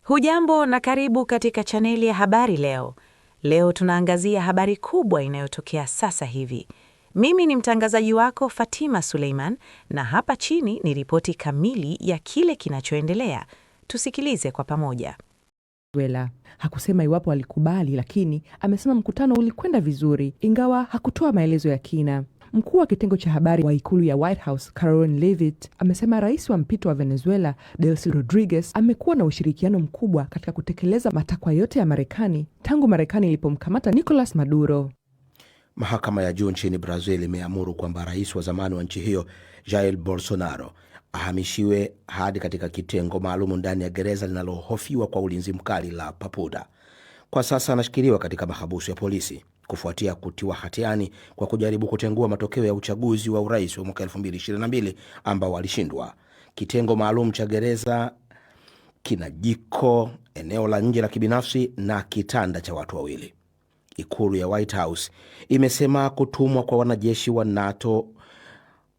Hujambo na karibu katika chaneli ya Habari Leo. Leo tunaangazia habari kubwa inayotokea sasa hivi. Mimi ni mtangazaji wako Fatima Suleiman na hapa chini ni ripoti kamili ya kile kinachoendelea. Tusikilize kwa pamoja. Venezuela hakusema iwapo alikubali, lakini amesema mkutano ulikwenda vizuri, ingawa hakutoa maelezo ya kina. Mkuu wa kitengo cha habari wa ikulu ya White House, Caroline Leavitt, amesema rais wa mpito wa Venezuela, Delcy Rodriguez, amekuwa na ushirikiano mkubwa katika kutekeleza matakwa yote ya Marekani tangu Marekani ilipomkamata Nicolas Maduro. Mahakama ya juu nchini Brazil imeamuru kwamba rais wa zamani wa nchi hiyo, Jair Bolsonaro, ahamishiwe hadi katika kitengo maalum ndani ya gereza linalohofiwa kwa ulinzi mkali la Papuda. Kwa sasa anashikiliwa katika mahabusu ya polisi kufuatia kutiwa hatiani kwa kujaribu kutengua matokeo ya uchaguzi wa urais wa mwaka 2022 ambao walishindwa. Kitengo maalum cha gereza kina jiko, eneo la nje la kibinafsi na kitanda cha watu wawili. Ikulu ya White House imesema kutumwa kwa wanajeshi wa NATO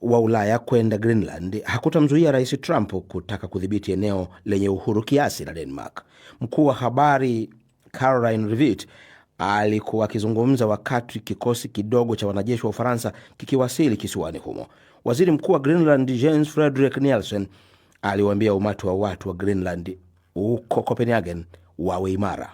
wa Ulaya kwenda Greenland hakutamzuia Rais Trump kutaka kudhibiti eneo lenye uhuru kiasi la Denmark. Mkuu wa habari Caroline Leavitt alikuwa akizungumza wakati kikosi kidogo cha wanajeshi wa Ufaransa kikiwasili kisiwani humo. Waziri Mkuu wa Greenland Jens Frederik Nielsen aliwaambia umati wa watu wa Greenland huko Copenhagen wawe imara.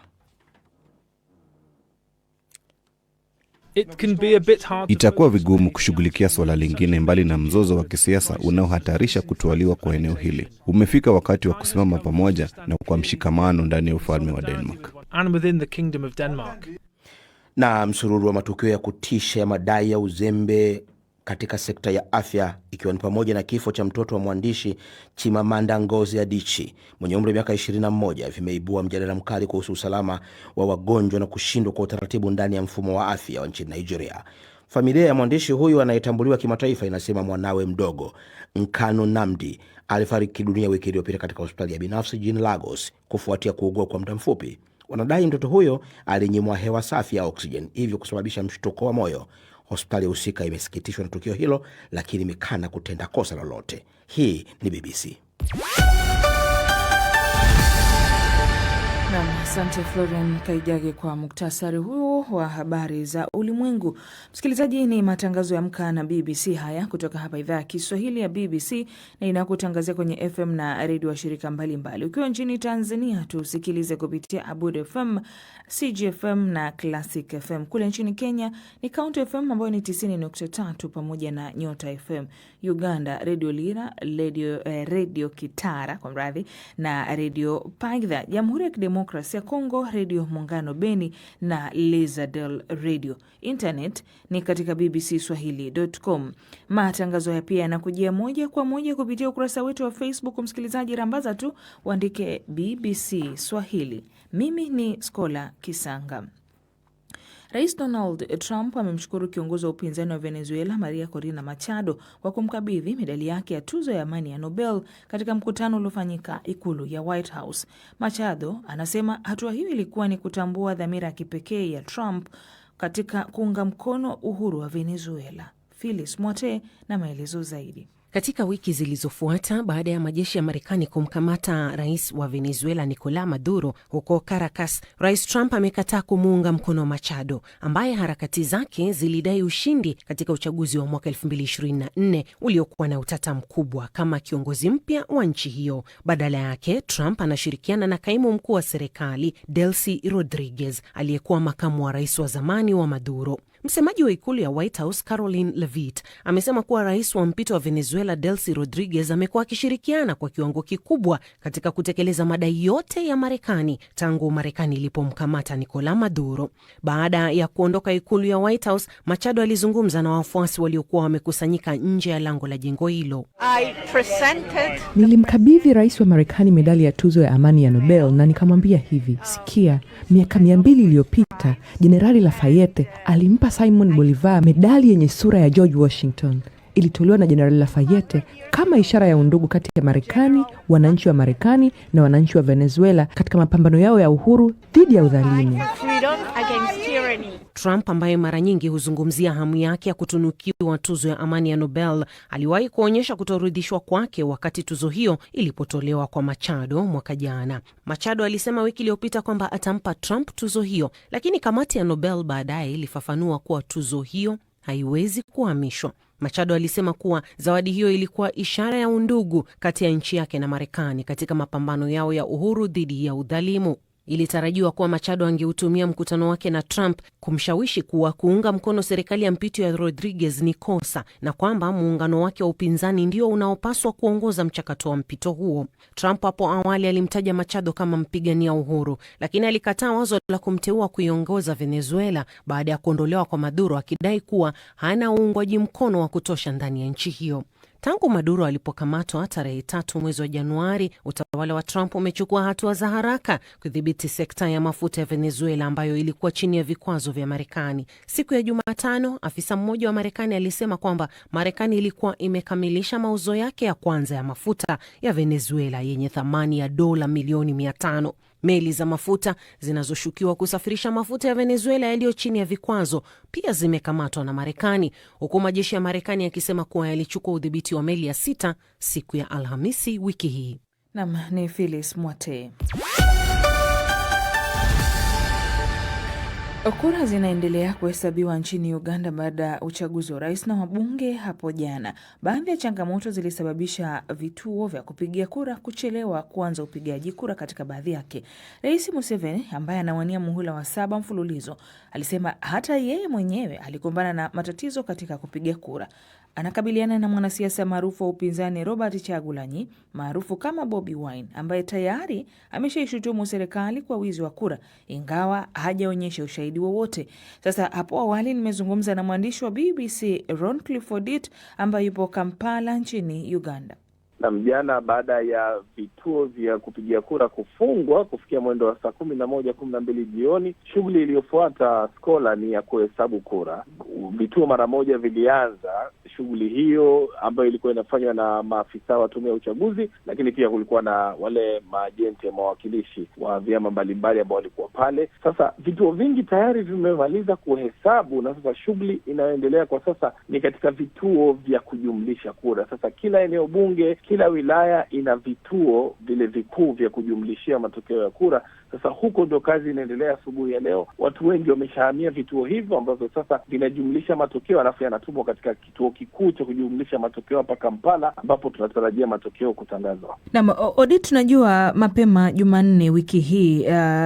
Itakuwa vigumu kushughulikia swala lingine mbali na mzozo wa kisiasa unaohatarisha kutwaliwa kwa eneo hili. Umefika wakati wa kusimama pamoja na kwa mshikamano ndani ya ufalme wa Denmark. Na msururu wa matukio ya kutisha ya madai ya uzembe katika sekta ya afya, ikiwa ni pamoja na kifo cha mtoto wa mwandishi Chimamanda Ngozi Adichie mwenye umri wa miaka 21, vimeibua mjadala mkali kuhusu usalama wa wagonjwa na kushindwa kwa utaratibu ndani ya mfumo wa afya wa nchini Nigeria. Familia ya mwandishi huyu anayetambuliwa kimataifa inasema mwanawe mdogo, Nkanu Nnamdi, alifariki dunia wiki iliyopita katika hospitali ya binafsi jijini Lagos kufuatia kuugua kwa muda mfupi. Wanadai mtoto huyo alinyimwa hewa safi ya oxygen, hivyo kusababisha mshtuko wa moyo. Hospitali husika imesikitishwa na tukio hilo, lakini imekana kutenda kosa lolote. Hii ni BBC. Asante Florian Kaijage kwa muktasari huo wa habari za ulimwengu. Msikilizaji, ni matangazo ya Amka na BBC haya kutoka hapa idhaa ya Kiswahili ya BBC, na inakutangazia kwenye FM na redio wa shirika mbalimbali. Ukiwa nchini Tanzania tusikilize kupitia Abud FM, CGFM na Classic FM. Kule nchini Kenya ni Count FM ambayo ni 90.3 pamoja na Nyota FM. Uganda Radio Lira, Radio Kitara kwa mradhi, na Radio Paidha. Jamhuri ya Kidemokrasia ya Kongo Radio Muungano Beni na Lizadel Radio. Internet ni katika bbcswahili.com. Matangazo ya pia yanakujia moja kwa moja kupitia ukurasa wetu wa Facebook. Msikilizaji, rambaza tu uandike BBC Swahili. Mimi ni Skola Kisanga. Rais Donald Trump amemshukuru kiongozi wa upinzani wa Venezuela Maria Corina Machado kwa kumkabidhi medali yake ya tuzo ya amani ya Nobel katika mkutano uliofanyika ikulu ya White House. Machado anasema hatua hiyo ilikuwa ni kutambua dhamira ya kipekee ya Trump katika kuunga mkono uhuru wa Venezuela. Phyllis Mwate na maelezo zaidi. Katika wiki zilizofuata baada ya majeshi ya Marekani kumkamata rais wa Venezuela Nicolas Maduro huko Caracas, Rais Trump amekataa kumuunga mkono Machado ambaye harakati zake zilidai ushindi katika uchaguzi wa mwaka 2024 uliokuwa na utata mkubwa kama kiongozi mpya wa nchi hiyo. Badala yake, Trump anashirikiana na kaimu mkuu wa serikali Delcy Rodriguez aliyekuwa makamu wa rais wa zamani wa Maduro. Msemaji wa ikulu ya White House Caroline Leavitt amesema kuwa rais wa mpito wa Venezuela Delcy Rodriguez amekuwa akishirikiana kwa kiwango kikubwa katika kutekeleza madai yote ya Marekani tangu Marekani ilipomkamata Nicolas Maduro. Baada ya kuondoka ikulu ya White House, Machado alizungumza na wafuasi waliokuwa wamekusanyika nje ya lango la jengo hilo. Nilimkabidhi rais wa Marekani medali ya tuzo ya amani ya Nobel na nikamwambia hivi: sikia, miaka 200 iliyopita Jenerali Lafayette alimpa Simon Bolivar medali yenye sura ya George Washington. Ilitolewa na Jenerali Lafayette kama ishara ya undugu kati ya Marekani, wananchi wa Marekani na wananchi wa Venezuela katika mapambano yao ya uhuru dhidi ya udhalimu. freedom against tyranny. Trump ambaye mara nyingi huzungumzia hamu yake ya kutunukiwa tuzo ya amani ya Nobel aliwahi kuonyesha kutoridhishwa kwake wakati tuzo hiyo ilipotolewa kwa Machado mwaka jana. Machado alisema wiki iliyopita kwamba atampa Trump tuzo hiyo, lakini kamati ya Nobel baadaye ilifafanua kuwa tuzo hiyo haiwezi kuhamishwa. Machado alisema kuwa zawadi hiyo ilikuwa ishara ya undugu kati ya nchi yake na Marekani katika mapambano yao ya uhuru dhidi ya udhalimu. Ilitarajiwa kuwa Machado angeutumia mkutano wake na Trump kumshawishi kuwa kuunga mkono serikali ya mpito ya Rodriguez ni kosa na kwamba muungano wake wa upinzani ndio unaopaswa kuongoza mchakato wa mpito huo. Trump hapo awali alimtaja Machado kama mpigania uhuru, lakini alikataa wazo la kumteua kuiongoza Venezuela baada ya kuondolewa kwa Maduro, akidai kuwa hana uungwaji mkono wa kutosha ndani ya nchi hiyo. Tangu Maduro alipokamatwa tarehe 3 mwezi wa Januari, utawala wa Trump umechukua hatua za haraka kudhibiti sekta ya mafuta ya Venezuela ambayo ilikuwa chini ya vikwazo vya Marekani. Siku ya Jumatano, afisa mmoja wa Marekani alisema kwamba Marekani ilikuwa imekamilisha mauzo yake ya kwanza ya mafuta ya Venezuela yenye thamani ya dola milioni 500. Meli za mafuta zinazoshukiwa kusafirisha mafuta ya Venezuela yaliyo chini ya vikwazo pia zimekamatwa na Marekani, huku majeshi ya Marekani yakisema kuwa yalichukua udhibiti wa meli ya 6 siku ya Alhamisi wiki hii. Nam ni Phyllis Mwate. Kura zinaendelea kuhesabiwa nchini Uganda baada ya uchaguzi wa rais na wabunge hapo jana. Baadhi ya changamoto zilisababisha vituo vya kupigia kura kuchelewa kuanza upigaji kura katika baadhi yake. Rais Museveni ambaye anawania muhula wa 7 mfululizo alisema hata yeye mwenyewe alikumbana na matatizo katika kupiga kura. Anakabiliana na mwanasiasa maarufu wa upinzani Robert Kyagulanyi maarufu kama Bobi Wine ambaye tayari ameshaishutumu serikali kwa wizi wa kura ingawa hajaonyesha ushahidi wowote. Sasa hapo awali nimezungumza na mwandishi wa BBC Ron Clifford ambaye yupo Kampala nchini Uganda. Na mjana baada ya vituo vya kupigia kura kufungwa kufikia mwendo wa saa 11:12 jioni, shughuli iliyofuata Skola ni ya kuhesabu kura. Vituo mara moja vilianza shughuli hiyo ambayo ilikuwa inafanywa na maafisa wa tume ya uchaguzi, lakini pia kulikuwa na wale maajenti ya mawakilishi wa vyama mbalimbali ambao walikuwa pale. Sasa vituo vingi tayari vimemaliza kuhesabu na sasa shughuli inayoendelea kwa sasa ni katika vituo vya kujumlisha kura. Sasa kila eneo bunge, kila wilaya ina vituo vile vikuu vya kujumlishia matokeo ya kura. Sasa huko ndo kazi inaendelea asubuhi ya leo. Watu wengi wameshahamia vituo hivyo ambavyo sasa vinajumlisha matokeo, alafu yanatumwa katika kituo kikuu cha kujumlisha matokeo hapa Kampala ambapo tunatarajia matokeo kutangazwa. Na Odit, tunajua mapema Jumanne wiki hii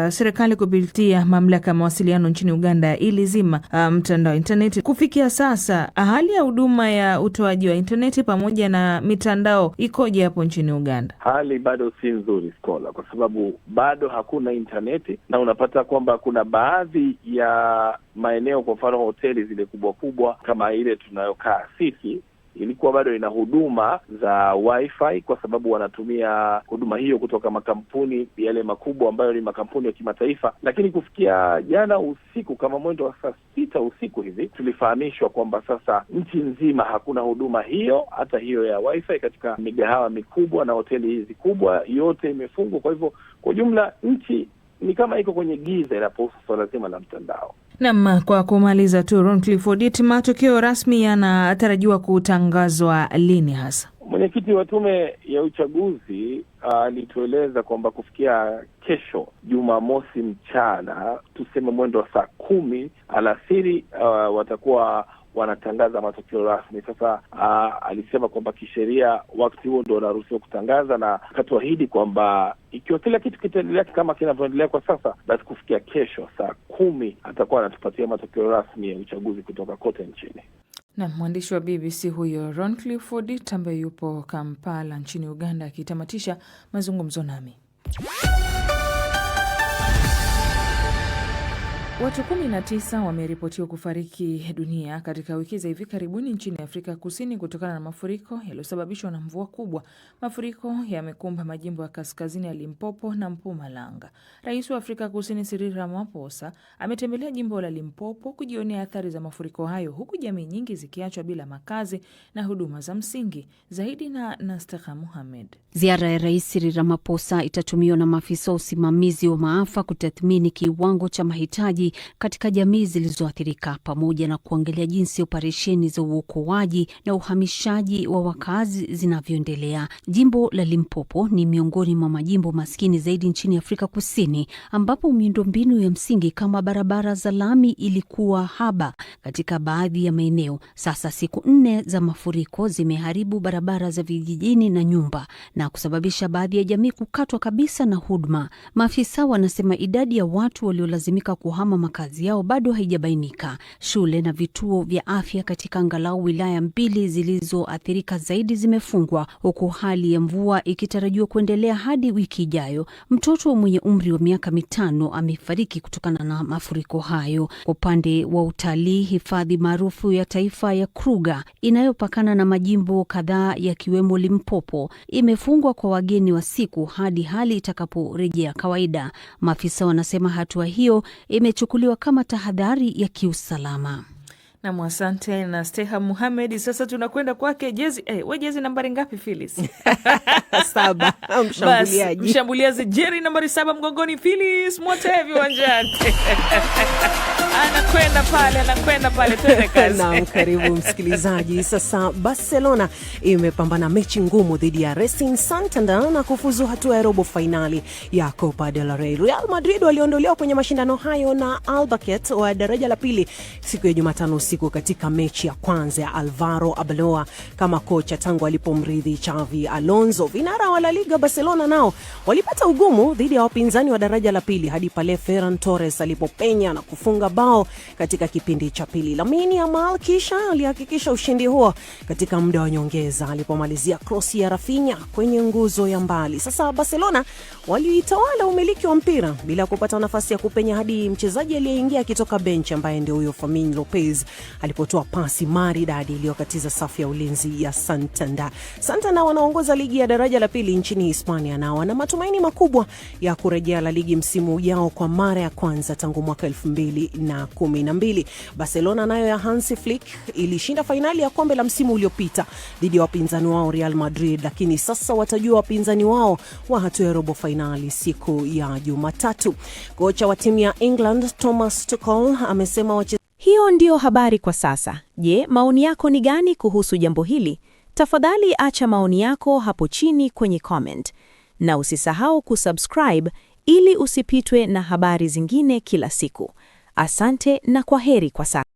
serikali kupitia mamlaka ya mawasiliano nchini Uganda ilizima mtandao interneti. Kufikia sasa hali ya huduma ya utoaji wa interneti pamoja na mitandao ikoje hapo nchini Uganda? Hali bado si nzuri, Skola, kwa sababu bado hakuna interneti na unapata kwamba kuna baadhi ya maeneo, kwa mfano hoteli zile kubwa kubwa kama ile tunayokaa sisi, ilikuwa bado ina huduma za wifi kwa sababu wanatumia huduma hiyo kutoka makampuni yale makubwa ambayo ni makampuni ya kimataifa. Lakini kufikia jana usiku kama mwendo wa saa 6 usiku hivi, tulifahamishwa kwamba sasa nchi nzima hakuna huduma hiyo, hata hiyo ya wifi katika migahawa mikubwa na hoteli hizi kubwa, yote imefungwa. Kwa hivyo kwa jumla nchi ni kama iko kwenye giza inapohusu swala zima la mtandao. Naam, kwa kumaliza tu Ron Clifford, matokeo rasmi yanatarajiwa kutangazwa lini hasa? Mwenyekiti wa tume ya uchaguzi alitueleza kwamba kufikia kesho Jumamosi mchana, tuseme mwendo wa saa 10 alasiri, watakuwa wanatangaza matokeo rasmi. Sasa alisema kwamba kisheria wakati huo ndio wanaruhusiwa kutangaza, na akatuahidi kwamba ikiwa kila kitu kitaendelea kama kinavyoendelea kwa sasa, basi kufikia kesho saa 10 atakuwa anatupatia matokeo rasmi ya uchaguzi kutoka kote nchini. Na mwandishi wa BBC huyo Ron Clifford ambaye yupo Kampala nchini Uganda akitamatisha mazungumzo nami. Watu 19 wameripotiwa kufariki dunia katika wiki za hivi karibuni nchini Afrika Kusini kutokana na mafuriko yaliyosababishwa na mvua kubwa. Mafuriko yamekumba majimbo ya kaskazini ya Limpopo na Mpumalanga. Rais wa Afrika Kusini Cyril Ramaphosa ametembelea jimbo la Limpopo kujionea athari za mafuriko hayo, huku jamii nyingi zikiachwa bila makazi na huduma za msingi. Zaidi na Nastaha Mohamed. Ziara ya Rais Cyril Ramaphosa itatumiwa na maafisa wa usimamizi wa maafa kutathmini kiwango cha mahitaji katika jamii zilizoathirika pamoja na kuangalia jinsi operesheni za uokoaji na uhamishaji wa wakazi zinavyoendelea. Jimbo la Limpopo ni miongoni mwa majimbo maskini zaidi nchini Afrika Kusini, ambapo miundombinu ya msingi kama barabara za lami ilikuwa haba katika baadhi ya maeneo. Sasa siku 4 za mafuriko zimeharibu barabara za vijijini na nyumba na kusababisha baadhi ya jamii kukatwa kabisa na huduma. Maafisa wanasema idadi ya watu waliolazimika kuhama makazi yao bado haijabainika. Shule na vituo vya afya katika angalau wilaya 2 zilizoathirika zaidi zimefungwa, huku hali ya mvua ikitarajiwa kuendelea hadi wiki ijayo. Mtoto mwenye umri wa miaka 5 amefariki kutokana na mafuriko hayo. Upande wa utalii, hifadhi maarufu ya taifa ya Kruger inayopakana na majimbo kadhaa yakiwemo Limpopo imefungwa kwa wageni wa siku hadi hali itakaporejea kawaida. Maafisa wanasema hatua hiyo imechukuliwa kama tahadhari ya kiusalama. Na asante na Steha Mohamed. Sasa tunakwenda kwake Jezi. We Jezi nambari ngapi Phyllis? 7. Mshambuliaji. Mshambuliaji Jerry nambari 7 mgongoni. Phyllis Mwote viwanjani. Anakwenda pale twende kazi. Naam, karibu msikilizaji. Sasa Barcelona imepambana mechi ngumu dhidi ya Racing Santander na kufuzu hatua ya robo finali ya Copa del Rey. Real Madrid waliondolewa kwenye mashindano hayo na Albacete wa daraja la pili siku ya Jumatano usiku katika mechi ya kwanza ya Alvaro Arbeloa kama kocha tangu alipomrithi Xavi Alonso. Vinara wa La Liga Barcelona nao walipata ugumu dhidi ya wapinzani wa daraja la pili hadi pale Ferran Torres alipopenya na kufunga bao katika kipindi cha pili. Lamine Yamal kisha alihakikisha ushindi huo katika muda wa nyongeza alipomalizia cross ya Rafinha kwenye nguzo ya mbali. Sasa Barcelona waliitawala umiliki wa mpira bila kupata nafasi ya kupenya hadi mchezaji aliyeingia akitoka bench ambaye ndio huyo Fermin Lopez alipotoa pasi maridadi iliyokatiza safu ya ulinzi ya Santander. Santander wanaongoza ligi ya daraja la pili nchini Hispania na wana matumaini makubwa ya kurejea la ligi msimu ujao kwa mara ya kwanza tangu mwaka 2012. Barcelona nayo ya Hansi Flick ilishinda fainali ya kombe la msimu uliopita dhidi ya wapinzani wao Real Madrid, lakini sasa watajua wapinzani wao wa hatua ya robo fainali siku ya Jumatatu. Kocha wa timu ya England Thomas Tuchel amesema Hiyo ndio habari kwa sasa. Je, maoni yako ni gani kuhusu jambo hili? Tafadhali acha maoni yako hapo chini kwenye comment. Na usisahau kusubscribe ili usipitwe na habari zingine kila siku. Asante na kwaheri kwa sasa.